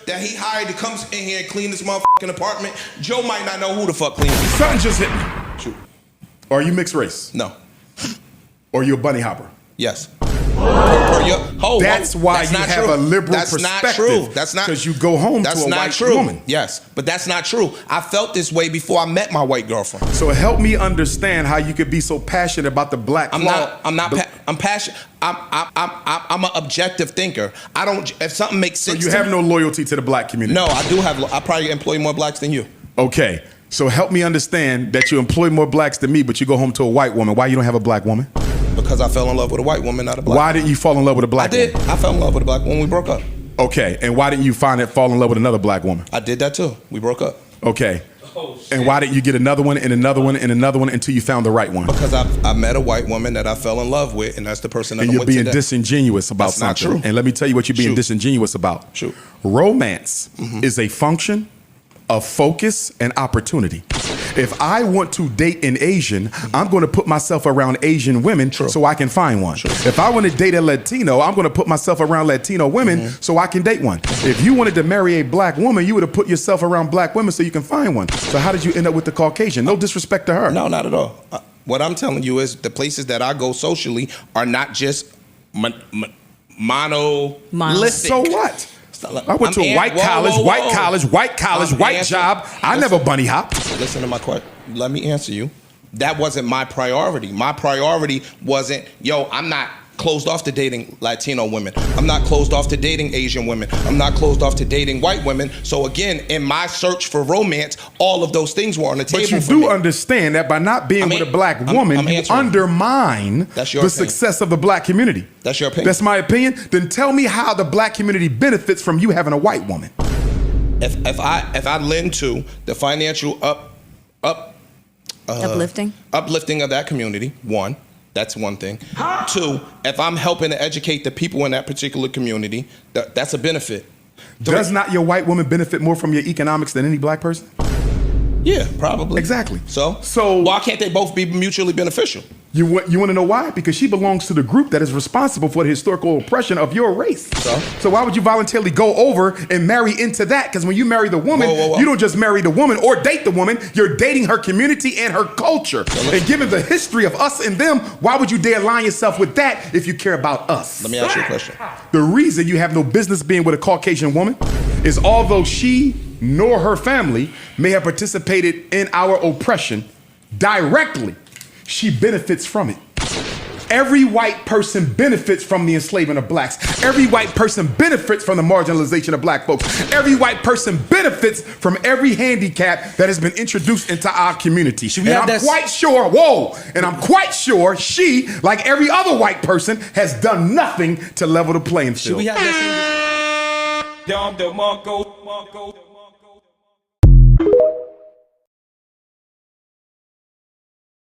that he hired to come in here and clean this motherfucking apartment, Joe might not know who the fuck cleans it. Something just hit me. Shoot. Are you mixed race? No. Or you a bunny hopper? Yes. That's why you have a liberal perspective. That's not true. That's not because you go home to a white woman. Yes, but that's not true. I felt this way before I met my white girlfriend. So help me understand how you could be so passionate about the black. I'm passionate. I'm an objective thinker. I don't. If something makes sense. So you have no loyalty to the black community. No, I do have. I probably employ more blacks than you. Okay. So help me understand that you employ more blacks than me, but you go home to a white woman. Why you don't have a black woman? Because I fell in love with a white woman, not a black woman. Why didn't you fall in love with a black woman? I did. I fell in love with a black woman when we broke up. Okay. And why didn't you fall in love with another black woman? I did that too. We broke up. Okay. Oh, and why didn't you get another one and another one and another one until you found the right one? Because I met a white woman that I fell in love with, and that's the person that I'm with today. And you're being disingenuous about something. That's not true. And let me tell you what you're being disingenuous about. Shoot. Romance is a function of focus and opportunity. If I want to date an Asian, I'm going to put myself around Asian women so I can find one. If I want to date a Latino, I'm going to put myself around Latino women so I can date one. If you wanted to marry a black woman, you would have put yourself around black women so you can find one. So how did you end up with the Caucasian? No disrespect to her. No, not at all. What I'm telling you is the places that I go socially are not just monolithic. So what? I went to a white college, white job. I never bunny hopped. Listen to my question. Let me answer you. That wasn't my priority. My priority wasn't, I'm not closed off to dating Latino women. I'm not closed off to dating Asian women. I'm not closed off to dating white women. So again, in my search for romance, all of those things were on the table. But you do understand that by not being with a black woman, you undermine the success of the black community. That's your opinion. That's my opinion. Then tell me how the black community benefits from you having a white woman. If I lend to the financial uplifting of that community, one. That's one thing. Two, if I'm helping to educate the people in that particular community, that's a benefit. Does not your white woman benefit more from your economics than any black person? Yeah, probably. Exactly. So why can't they both be mutually beneficial? You want to know why? Because she belongs to the group that is responsible for the historical oppression of your race. So why would you voluntarily go over and marry into that? Because when you marry the woman, you don't just marry the woman or date the woman. You're dating her community and her culture. And given the history of us and them, why would you dare align yourself with that if you care about us? Let me ask you a question. The reason you have no business being with a Caucasian woman is although she nor her family may have participated in our oppression directly, she benefits from it. Every white person benefits from the enslavement of blacks. Every white person benefits from the marginalization of black folks. Every white person benefits from every handicap that has been introduced into our community. And I'm quite sure she, like every other white person, has done nothing to level the playing field. Should we have that?